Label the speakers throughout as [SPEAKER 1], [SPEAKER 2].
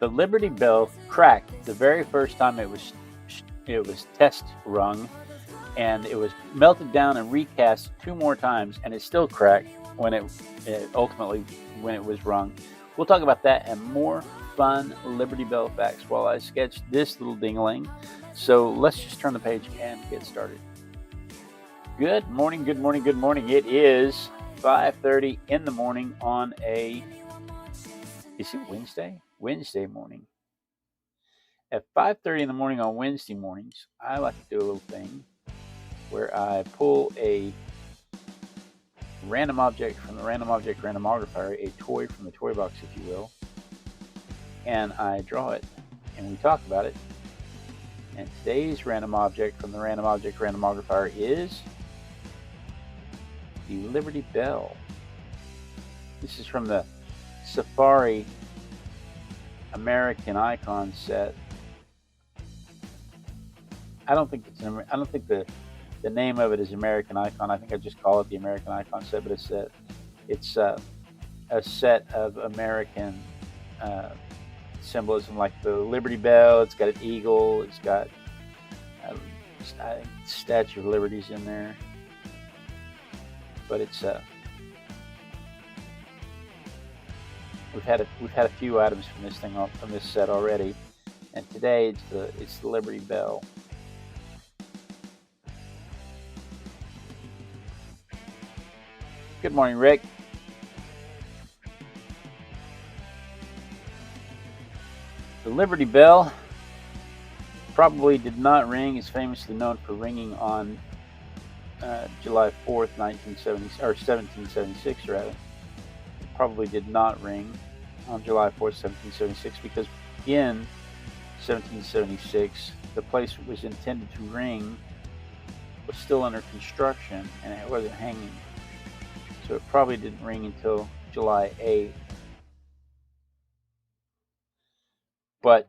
[SPEAKER 1] The Liberty Bell cracked the very first time it was test rung, and it was melted down and recast 2 more times, and it still cracked when it ultimately when it was rung. We'll talk about that and more fun Liberty Bell facts while I sketch this little ding-a-ling. So let's just turn the page and get started. Good morning, good morning, good morning. It is 5:30 in the morning on is it Wednesday? Wednesday morning. At 5:30 in the morning on Wednesday mornings, I like to do a little thing where I pull a random object from the Random Object Randomogrifier, a toy from the toy box, if you will, and I draw it, and we talk about it. And today's random object from the Random Object Randomogrifier is the Liberty Bell. This is from the Safari American Icon set. I don't think the name of it is American Icon. I think I just call it the American Icon set, but it's a set of American symbolism, like the Liberty Bell. It's got an eagle. It's got I think Statue of Liberty's in there, but it's we've had a few items from this set already, and today it's the Liberty Bell. Good morning, Rick. The Liberty Bell probably did not ring. It's famously known for ringing on July 4th, 1776, rather. It probably did not ring on July 4th, 1776, because in 1776, the place it was intended to ring was still under construction and it wasn't hanging. So it probably didn't ring until July 8th. But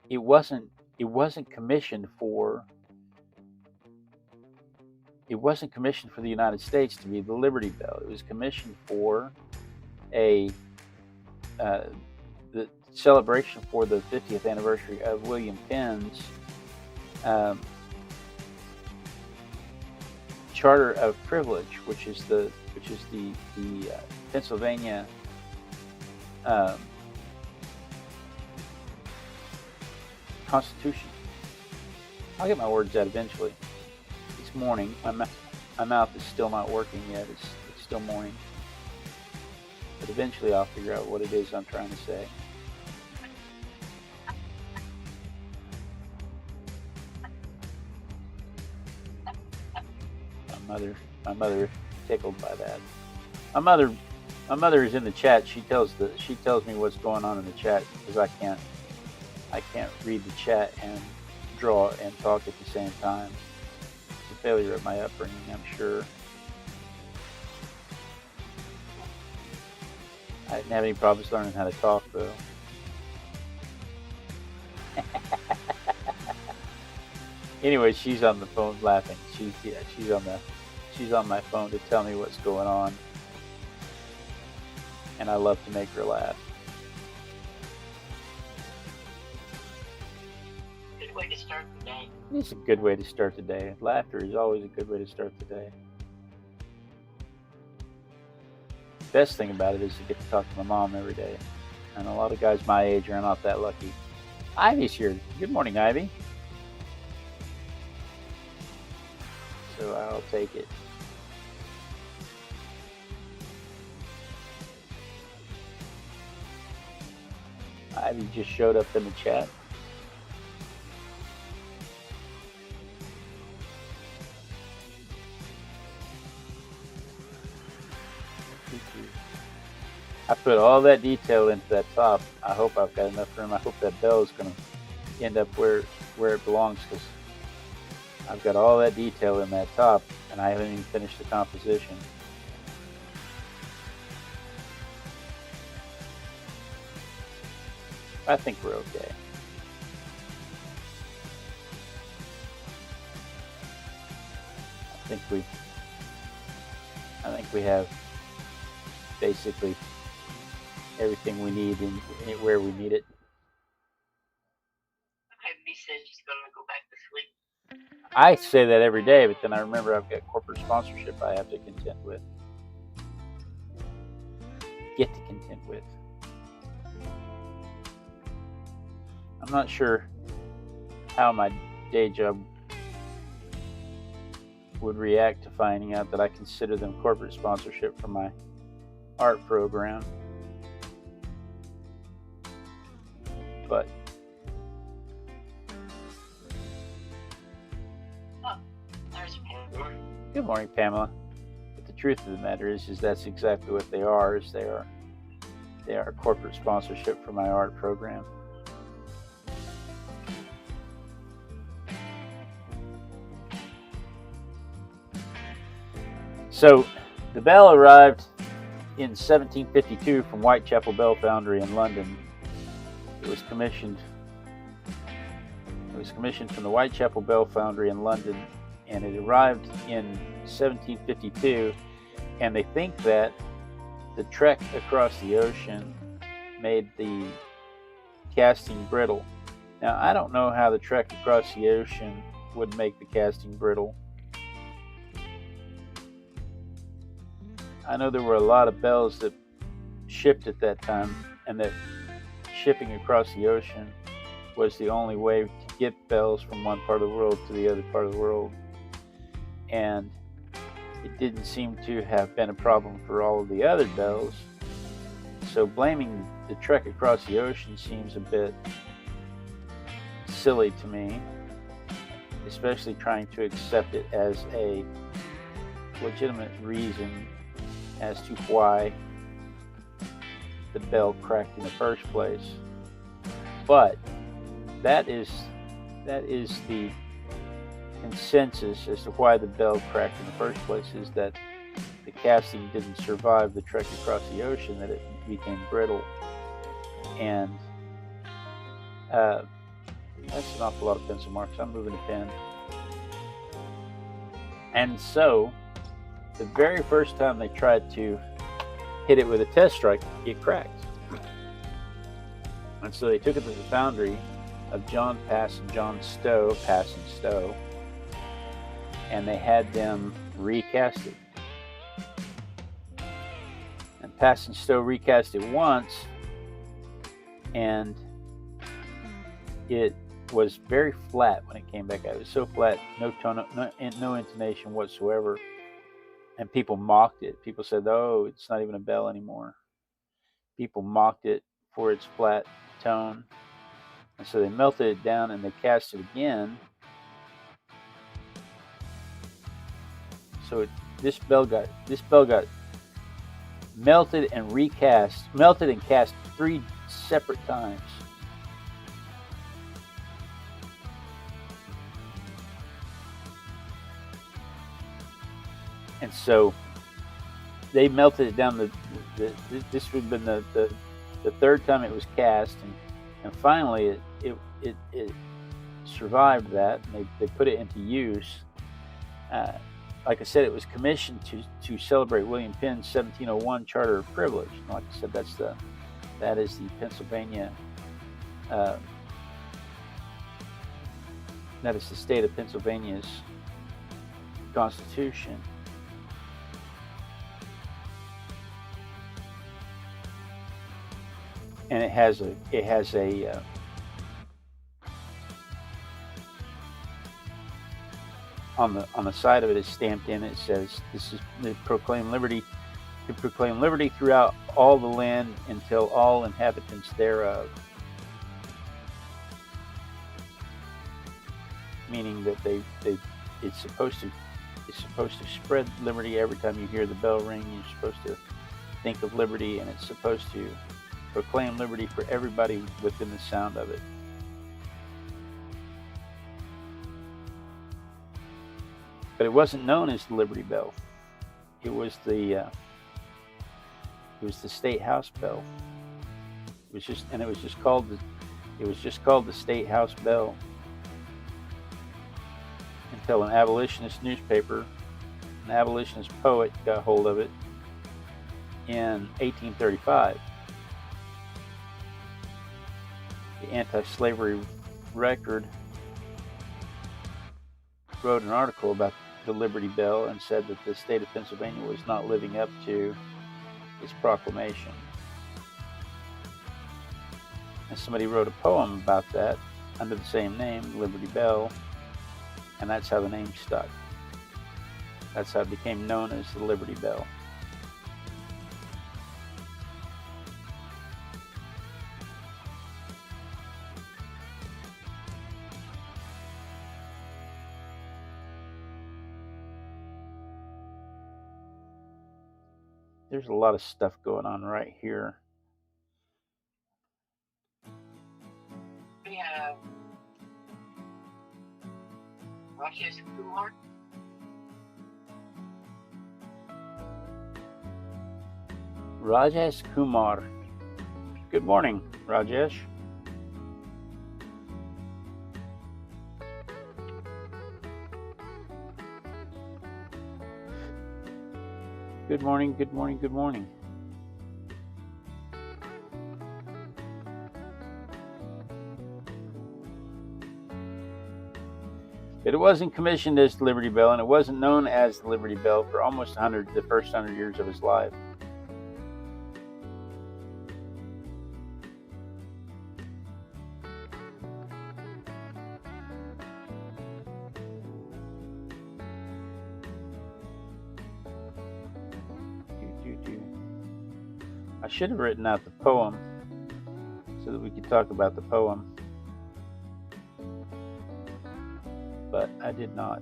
[SPEAKER 1] it wasn't commissioned for the United States to be the Liberty Bell. It was commissioned for the celebration for the 50th anniversary of William Penn's Charter of Privilege, which is the Pennsylvania Constitution. I'll get my words out eventually. It's morning. My mouth is still not working yet. It's still morning. But eventually I'll figure out what it is I'm trying to say. My mother is tickled by that. My mother is in the chat. She tells me what's going on in the chat, because I can't read the chat and draw and talk at the same time. It's a failure of my upbringing, I'm sure. I didn't have any problems learning how to talk, though. Anyway, she's on the phone laughing. She's on my phone to tell me what's going on, and I love to make her laugh.
[SPEAKER 2] Good way to start the day.
[SPEAKER 1] It's a good way to start the day. Laughter is always a good way to start the day. Best thing about it is to get to talk to my mom every day, and a lot of guys my age are not that lucky. Ivy's here. Good morning, Ivy. So I'll take it. Ivy just showed up in the chat. I put all that detail into that top. I hope I've got enough room. I hope that bell is going to end up where it belongs, because I've got all that detail in that top and I haven't even finished the composition. I think we're okay. I think we have basically everything we need and where we need it.
[SPEAKER 2] Peppy says she's gonna go back to sleep.
[SPEAKER 1] I say that every day, but then I remember I've got corporate sponsorship I have to contend with. Get to contend with. I'm not sure how my day job would react to finding out that I consider them corporate sponsorship for my art program. But
[SPEAKER 2] There's Pamela.
[SPEAKER 1] good morning, Pamela. But the truth of the matter is that's exactly what they are. They are corporate sponsorship for my art program. So the bell arrived in 1752 from Whitechapel Bell Foundry in London. It was commissioned from the Whitechapel Bell Foundry in London, and it arrived in 1752. And they think that the trek across the ocean made the casting brittle. Now, I don't know how the trek across the ocean would make the casting brittle. I know there were a lot of bells that shipped at that time, and that shipping across the ocean was the only way to get bells from one part of the world to the other part of the world. And it didn't seem to have been a problem for all of the other bells. So blaming the trek across the ocean seems a bit silly to me, especially trying to accept it as a legitimate reason as to why the bell cracked in the first place. But that is the consensus as to why the bell cracked in the first place, is that the casting didn't survive the trek across the ocean, that it became brittle. And that's an awful lot of pencil marks. I'm moving a pen. And so the very first time they tried to hit it with a test strike, it cracked. And so they took it to the foundry of John Pass and John Stowe, Pass and Stowe, and they had them recast it. And Pass and Stowe recast it once, and it was very flat when it came back out. It was so flat, no tone, no intonation whatsoever. And people mocked it. People said, "Oh, it's not even a bell anymore." People mocked it for its flat tone. And so they melted it down and they cast it again. So this bell got melted and cast 3 separate times. And so they melted it down. This would have been the third time it was cast, and finally it survived that, and they put it into use. Like I said, it was commissioned to celebrate William Penn's 1701 Charter of Privilege. And like I said, that is the Pennsylvania. That is the state of Pennsylvania's Constitution. And it has a on the side of it is stamped in. It says, "This is to proclaim liberty throughout all the land until all inhabitants thereof." Meaning that it's supposed to spread liberty. Every time you hear the bell ring, you're supposed to think of liberty, and it's supposed to proclaim liberty for everybody within the sound of it. But it wasn't known as the Liberty Bell. It was the State House Bell. It was just called the State House Bell until an abolitionist newspaper, an abolitionist poet, got hold of it in 1835. the anti-slavery record, wrote an article about the Liberty Bell and said that the state of Pennsylvania was not living up to its proclamation. And somebody wrote a poem about that under the same name, Liberty Bell, and that's how the name stuck. That's how it became known as the Liberty Bell. There's a lot of stuff going on right here.
[SPEAKER 2] We have Rajesh Kumar.
[SPEAKER 1] Rajesh Kumar. Good morning, Rajesh. Good morning, good morning, good morning. But it wasn't commissioned as the Liberty Bell, and it wasn't known as the Liberty Bell for almost the first 100 years of his life. I should have written out the poem so that we could talk about the poem, but I did not.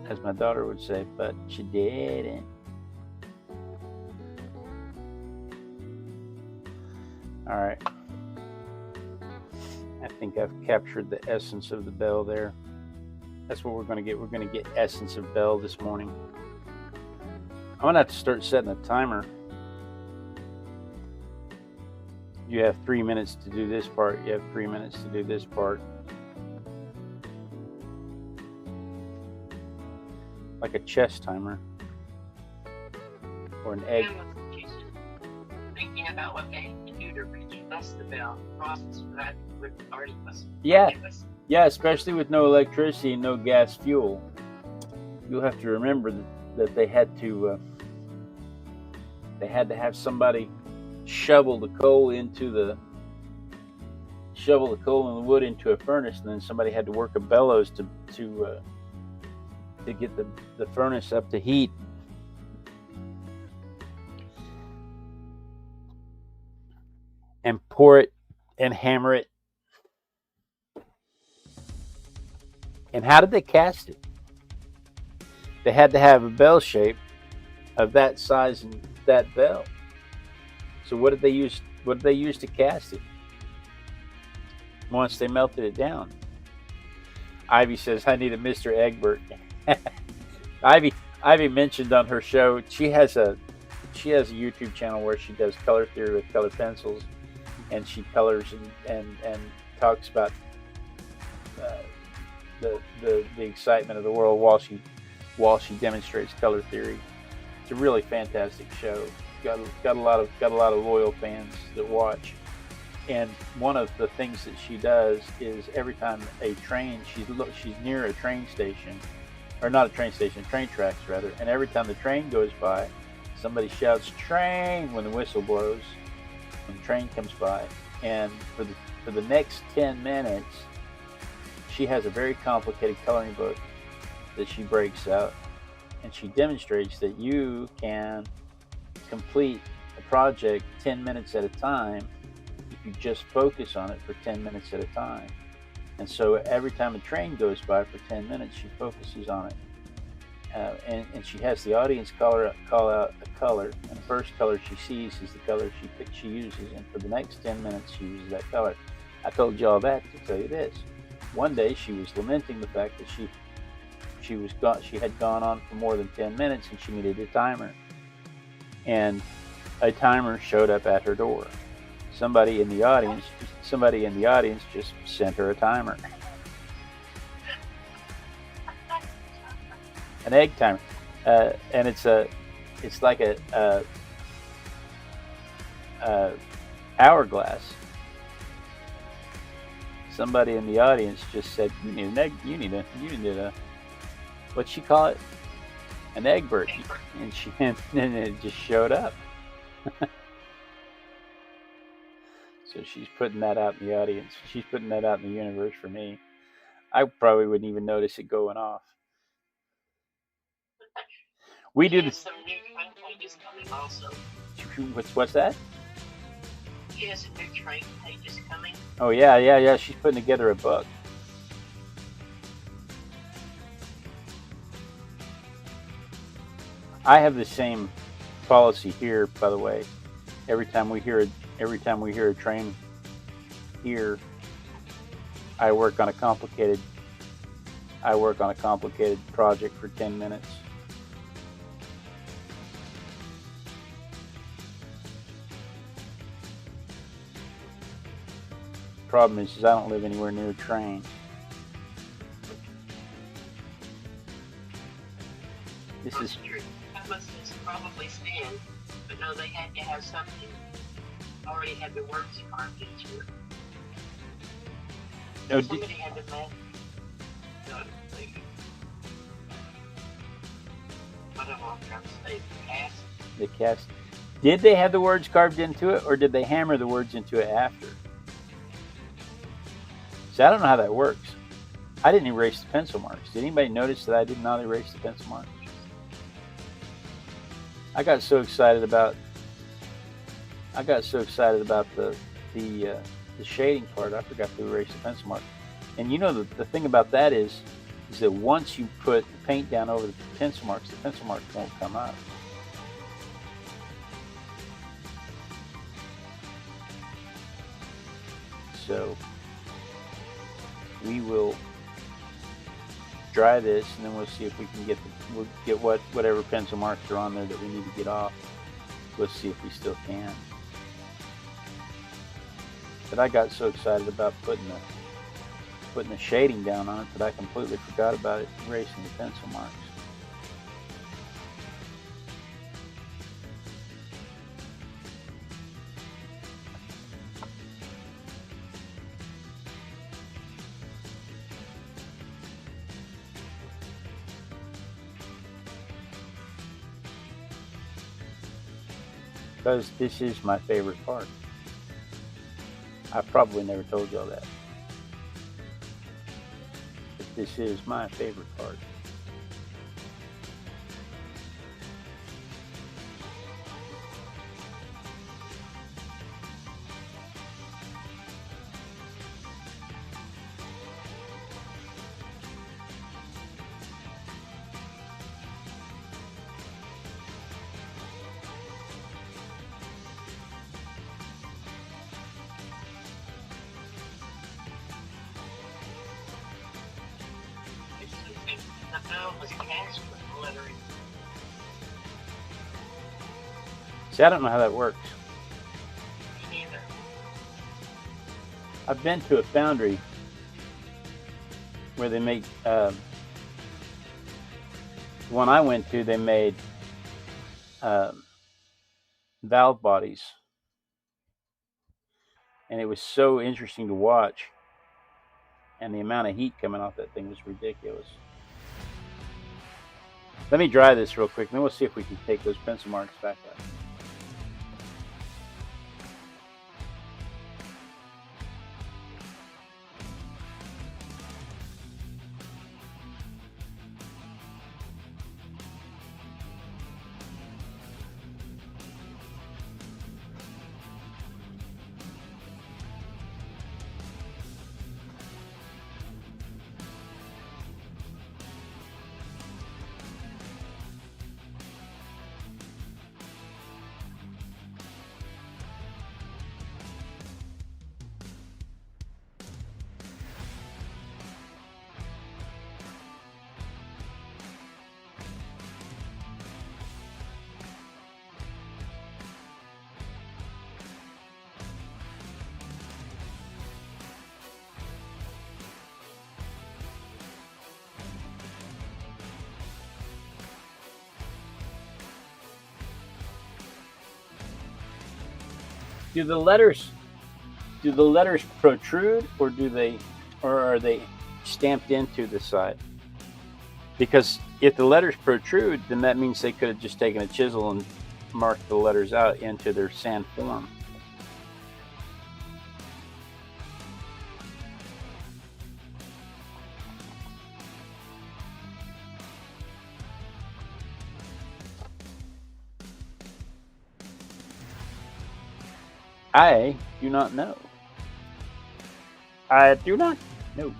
[SPEAKER 1] As my daughter would say, but she didn't. All right. I think I've captured the essence of the bell there. That's what we're going to get. We're going to get essence of bell this morning. I'm going to have to start setting a timer. You have 3 minutes to do this part. You have 3 minutes to do this part. Like a chess timer. Or an egg.
[SPEAKER 2] Thinking about what they can do to readjust the bell process for that would already was.
[SPEAKER 1] Yeah, especially with no electricity and no gas fuel. You'll have to remember that they had to have somebody shovel the coal and the wood into a furnace, and then somebody had to work a bellows to get the furnace up to heat. And pour it and hammer it. And how did they cast it? They had to have a bell shape of that size and that bell. So what did they use? What did they use to cast it? Once they melted it down. Ivy says, "I need a Mr. Egbert." Ivy mentioned on her show she has a YouTube channel where she does color theory with color pencils, and she colors and talks about the excitement of the world while she demonstrates color theory. It's a really fantastic show. Got a lot of loyal fans that watch. And one of the things that she does is every time a train, she's near a train station, or not a train station, train tracks rather. And every time the train goes by, somebody shouts "train" when the whistle blows, when the train comes by. And for the next 10 minutes, she has a very complicated coloring book that she breaks out, and she demonstrates that you can complete a project 10 minutes at a time if you just focus on it for 10 minutes at a time. And so every time a train goes by for 10 minutes, she focuses on it. And she has the audience call out a color, and the first color she sees is the color she uses, and for the next 10 minutes she uses that color. I told you all that to tell you this. One day she was lamenting the fact that she had gone on for more than 10 minutes and she needed a timer. And a timer showed up at her door. Somebody in the audience just sent her a timer. An egg timer, and it's like a hourglass. Somebody in the audience just said, "You need an egg. You need a what'd she call it? An egg bird." And it just showed up. So she's putting that out in the audience. She's putting that out in the universe for me. I probably wouldn't even notice it going off. We do this.
[SPEAKER 2] Some new train pages coming also.
[SPEAKER 1] What's that?
[SPEAKER 2] She has some new train pages coming.
[SPEAKER 1] Oh yeah. She's putting together a book. I have the same policy here, by the way. Every time we hear a train here, I work on a complicated project for 10 minutes. Problem is I don't live anywhere near a train. This is
[SPEAKER 2] true. That must probably stand, but no, they had to have something already had the words carved into it.
[SPEAKER 1] No,
[SPEAKER 2] somebody had to make. No, whatever I'm trying to say,
[SPEAKER 1] the cast. Did they have the words carved into it, or did they hammer the words into it after? See, I don't know how that works. I didn't erase the pencil marks. Did anybody notice that I did not erase the pencil marks? I got so excited about the shading part, I forgot to erase the pencil mark. And you know the thing about that is that once you put the paint down over the pencil marks won't come up. So we will dry this, and then we'll see if we can get whatever pencil marks are on there that we need to get off. We'll see if we still can. But I got so excited about putting the shading down on it that I completely forgot about it, erasing the pencil marks. Because this is my favorite part. I probably never told y'all that. But this is my favorite part. See, I don't know how that works.
[SPEAKER 2] Me neither.
[SPEAKER 1] I've been to a foundry where they make, the one I went to, they made valve bodies. And it was so interesting to watch. And the amount of heat coming off that thing was ridiculous. Let me dry this real quick, and then we'll see if we can take those pencil marks back up. Do the letters protrude, or are they stamped into the side? Because if the letters protrude, then that means they could have just taken a chisel and marked the letters out into their sand form. I do not know. I do not know.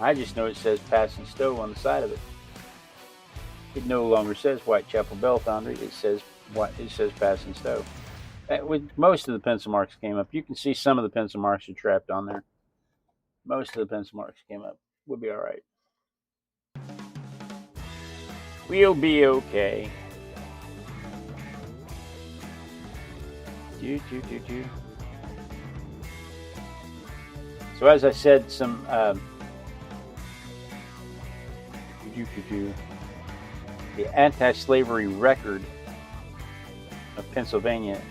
[SPEAKER 1] I just know it says Passing Stowe on the side of it. It no longer says Whitechapel Bell Foundry. It says Passing Stowe. With most of the pencil marks came up. You can see some of the pencil marks are trapped on there. Most of the pencil marks came up. We'll be all right. We'll be okay. So as I said, some the anti-slavery record of Pennsylvania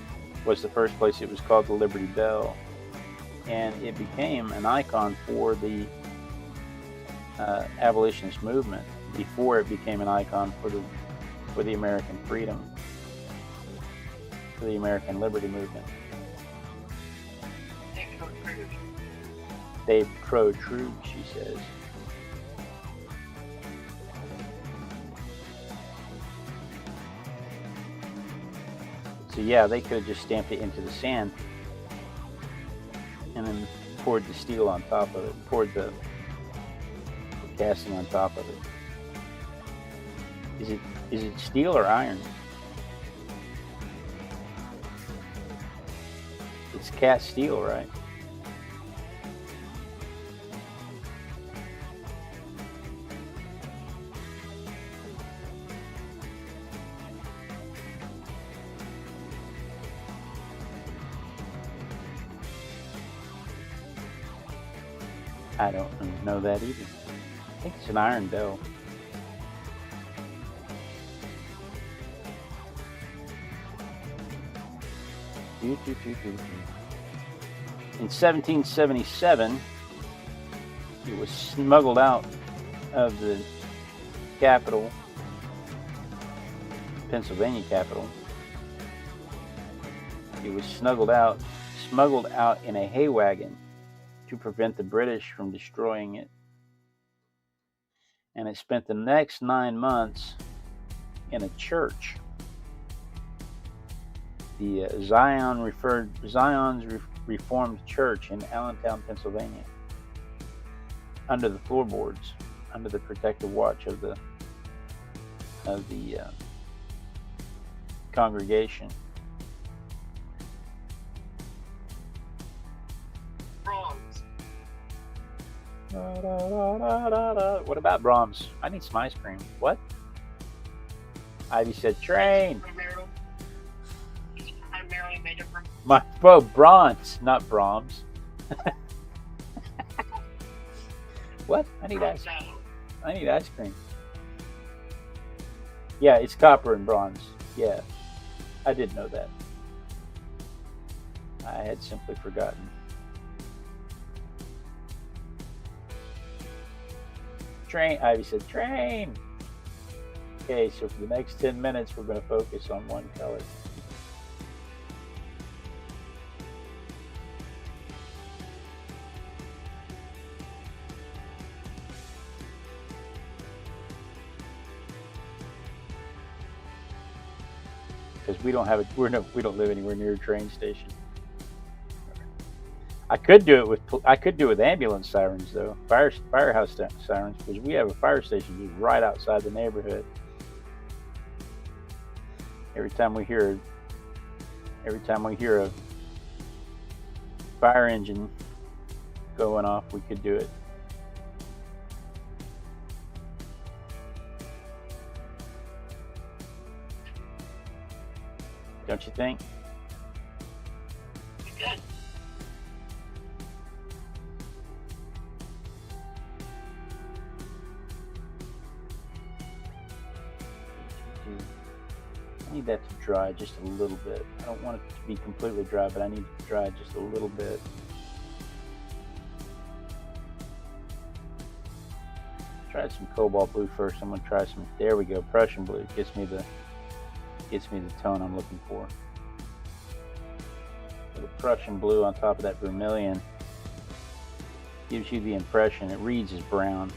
[SPEAKER 1] was the first place it was called the Liberty Bell, and it became an icon for the abolitionist movement before it became an icon for the American freedom, for the American liberty movement. They protrude, she says. So yeah, they could have just stamped it into the sand and then poured the steel on top of it, poured the casting on top of it. Is it steel or iron? It's cast steel, right? I don't know that either. I think it's an iron bell. In 1777, it was smuggled out of the capital, Pennsylvania capital. It was smuggled out in a hay wagon to prevent the British from destroying it. And it spent the next 9 months in a church, the Zion's Reformed Church in Allentown, Pennsylvania, under the floorboards, under the protective watch of the congregation.
[SPEAKER 2] Brahms.
[SPEAKER 1] What about Brahms? I need some ice cream. What? Ivy said train.
[SPEAKER 2] Primarily made of
[SPEAKER 1] Bronze, not Brahms. What? I need ice cream. Yeah, it's copper and bronze. Yeah, I did know that. I had simply forgotten. Train. Ivy said train. Okay, so for the next 10 minutes, we're going to focus on one color. Because we don't live anywhere near a train station. I could do it with ambulance sirens though, firehouse sirens, because we have a fire station just right outside the neighborhood. Every time we hear a fire engine going off, we could do it. Don't you think?
[SPEAKER 2] Good.
[SPEAKER 1] I need that to dry just a little bit. I don't want it to be completely dry, but I need it to dry just a little bit. Try some cobalt blue first. I'm going to try some. There we go. Prussian blue gets me the tone I'm looking for. So the Prussian blue on top of that vermilion gives you the impression. It reads as brown.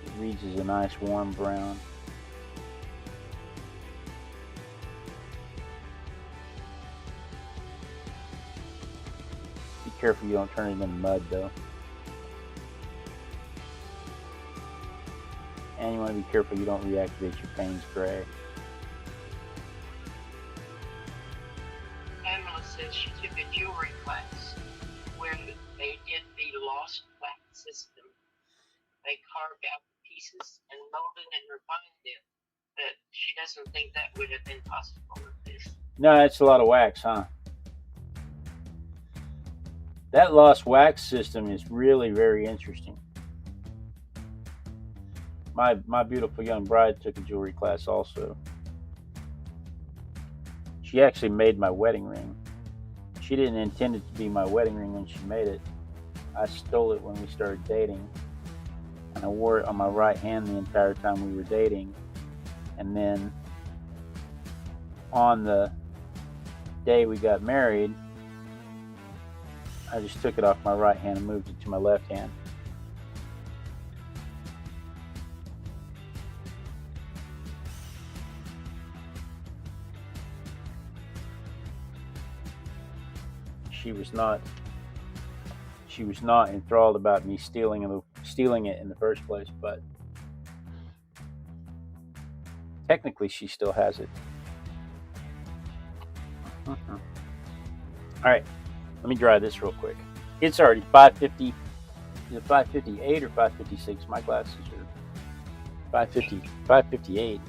[SPEAKER 1] It reads as a nice warm brown. Be careful you don't turn it into mud though. And you want to be careful you don't reactivate your Payne's gray.
[SPEAKER 2] Pamela says she took a jewelry class where they did the lost wax system. They carved out the pieces and molded and refined them. But she doesn't think that would have been possible with this.
[SPEAKER 1] No, that's a lot of wax, huh? That lost wax system is really very interesting. My beautiful young bride took a jewelry class also. She actually made my wedding ring. She didn't intend it to be my wedding ring when she made it. I stole it when we started dating, and I wore it on my right hand the entire time we were dating. And then on the day we got married, I just took it off my right hand and moved it to my left hand. She was not enthralled about me stealing it in the first place, but technically she still has it. All right, let me dry this real quick. It's already 550. Is it 558 or 556? My glasses are 550, 558.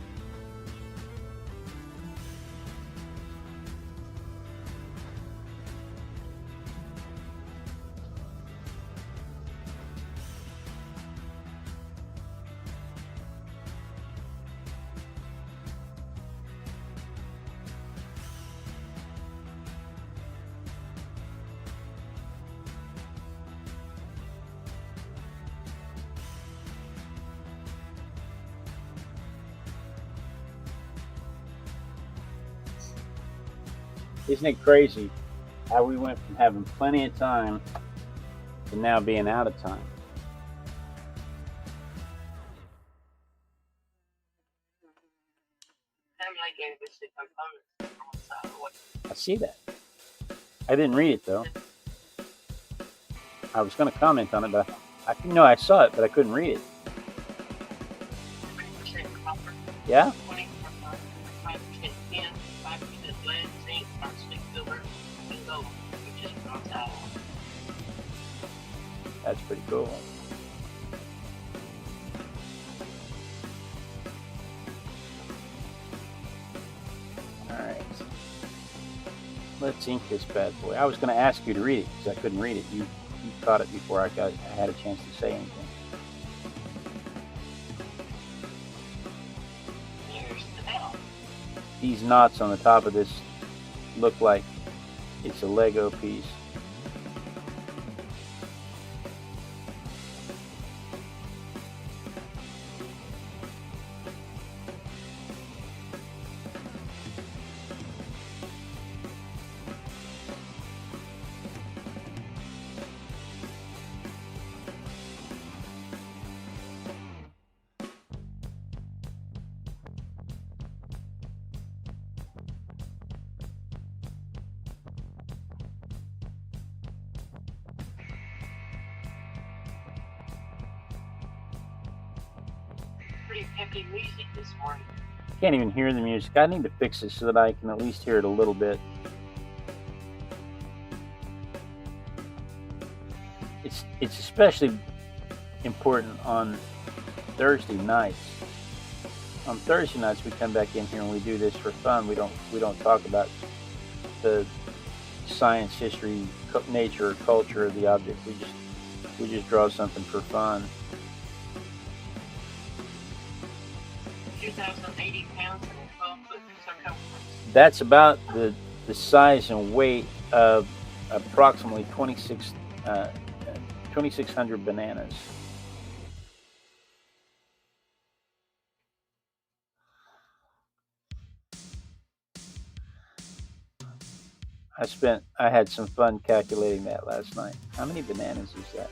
[SPEAKER 1] Isn't it crazy how we went from having plenty of time to now being out of time?
[SPEAKER 2] Pamela gave us the components.
[SPEAKER 1] I see that. I didn't read it though. I was going to comment on it, but I saw it, but I couldn't read it.
[SPEAKER 2] 3% copper.
[SPEAKER 1] Yeah?
[SPEAKER 2] 20% 5% tin, 5% lead, zinc, arsenic, silver, and gold, which is bronze.
[SPEAKER 1] That's pretty cool. Alright. Let's ink this bad boy. I was going to ask you to read it because I couldn't read it. You caught it before I had a chance to say anything.
[SPEAKER 2] Here's the bell.
[SPEAKER 1] These knots on the top of this look like it's a Lego piece.
[SPEAKER 2] Pretty peppy music this morning.
[SPEAKER 1] Can't even hear the music. I need to fix it so that I can at least hear it a little bit. It's especially important on Thursday nights. On Thursday nights we come back in here and we do this for fun. We don't talk about the science, history, nature, or culture of the object. We just draw something for fun.
[SPEAKER 2] 2,080 pounds and 12-foot circumference.
[SPEAKER 1] That's about the size and weight of approximately 2,600 bananas. I had some fun calculating that last night. How many bananas is that?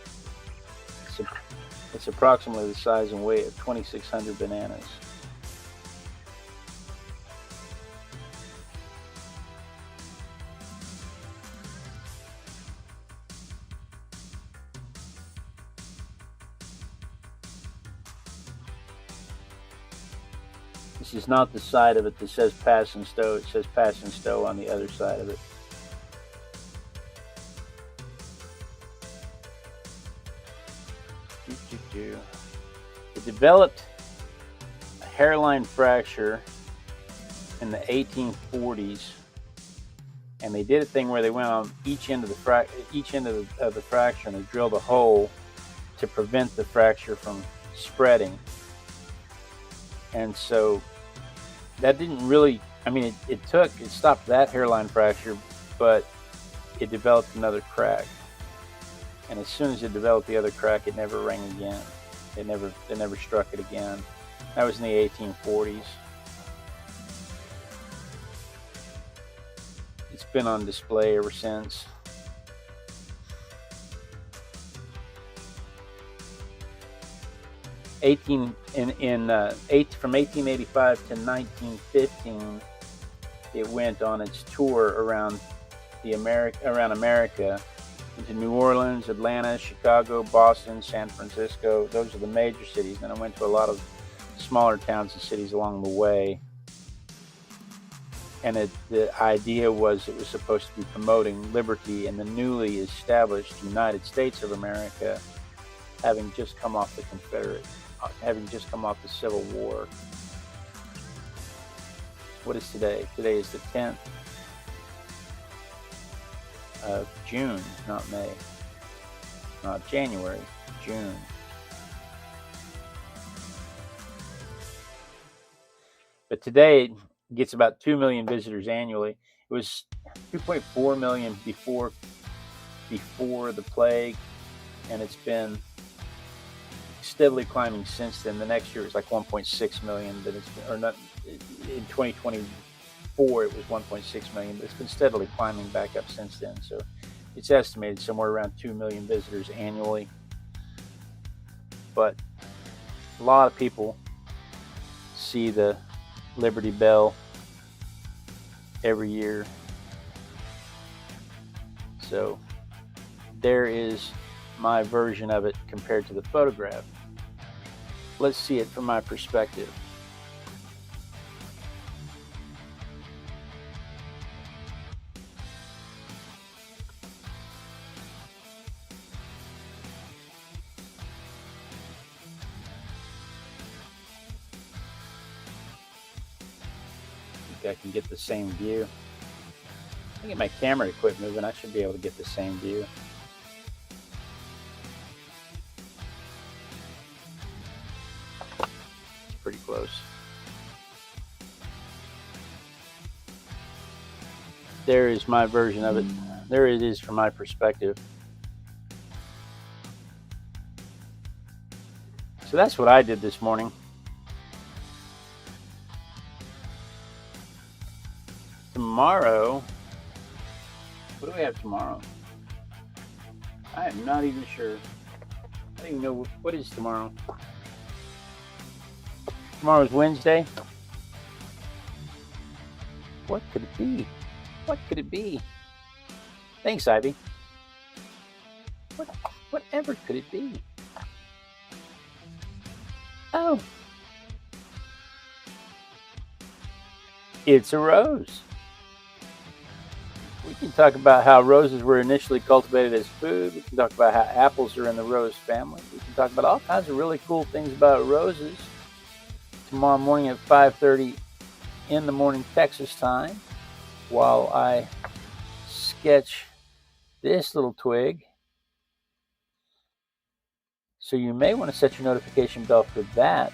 [SPEAKER 1] It's approximately the size and weight of 2,600 bananas. This is not the side of it that says pass and stow. It says pass and stow on the other side of it. It developed a hairline fracture in the 1840s, and they did a thing where they went on each end of the fracture and they drilled a hole to prevent the fracture from spreading. And so that didn't really, I mean, it stopped that hairline fracture, but it developed another crack. And as soon as it developed the other crack, it never rang again. They never struck it again. That was in the 1840s. It's been on display ever since. From 1885 to 1915, it went on its tour around America, into New Orleans, Atlanta, Chicago, Boston, San Francisco. Those are the major cities. Then I went to a lot of smaller towns and cities along the way. And the idea was it was supposed to be promoting liberty in the newly established United States of America, having just come off the Civil War. What is today? Today is the 10th of June, not May, not January, June. But today it gets about 2 million visitors annually. It was 2.4 million before the plague, and it's been steadily climbing since then. The next year it's like 1.6 million, but in 2024 it was 1.6 million, but it's been steadily climbing back up since then. So it's estimated somewhere around 2 million visitors annually. But a lot of people see the Liberty Bell every year. So there is my version of it compared to the photograph. Let's see it from my perspective. I can get the same view. I get my camera to quit moving. I should be able to get the same view. It's pretty close. There is my version of it. There it is from my perspective. So that's what I did this morning. Tomorrow, what do we have tomorrow? I am not even sure. I don't even know what is tomorrow. Tomorrow's Wednesday. What could it be? What could it be? Thanks, Ivy. Whatever could it be? Oh. It's a rose. We can talk about how roses were initially cultivated as food. We can talk about how apples are in the rose family. We can talk about all kinds of really cool things about roses. Tomorrow morning at 5:30 in the morning Texas time, while I sketch this little twig. So you may want to set your notification bell for that.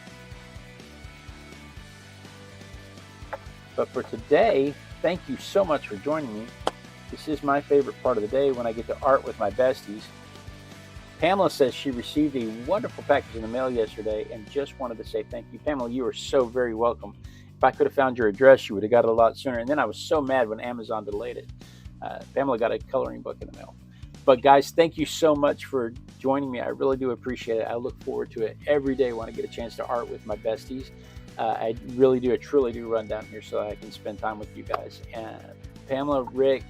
[SPEAKER 1] But for today, thank you so much for joining me. This is my favorite part of the day when I get to art with my besties. Pamela says she received a wonderful package in the mail yesterday and just wanted to say thank you. Pamela, you are so very welcome. If I could have found your address, you would have got it a lot sooner. And then I was so mad when Amazon delayed it. Pamela got a coloring book in the mail. But guys, thank you so much for joining me. I really do appreciate it. I look forward to it every day when I get a chance to art with my besties. I really do, I truly do run down here so that I can spend time with you guys. And Pamela, Rick,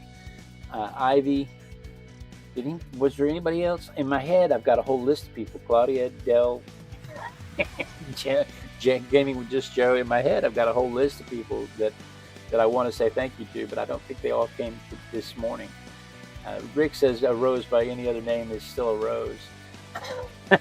[SPEAKER 1] Ivy, was there anybody else? In my head, I've got a whole list of people. Claudia, Dell, Gaming with Just Joe. In my head, I've got a whole list of people that I want to say thank you to, but I don't think they all came this morning. Rick says a rose by any other name is still a rose.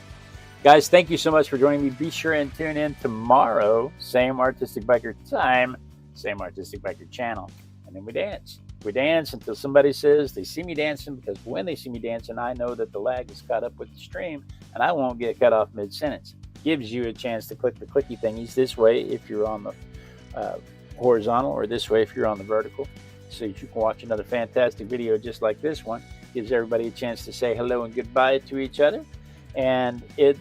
[SPEAKER 1] Guys, thank you so much for joining me. Be sure and tune in tomorrow. Same Artistic Biker time, same Artistic Biker channel. And then we dance. We dance until somebody says they see me dancing, because when they see me dancing, I know that the lag is caught up with the stream and I won't get cut off mid-sentence. Gives you a chance to click the clicky thingies this way if you're on the horizontal, or this way if you're on the vertical, so you can watch another fantastic video just like this one. Gives everybody a chance to say hello and goodbye to each other. And it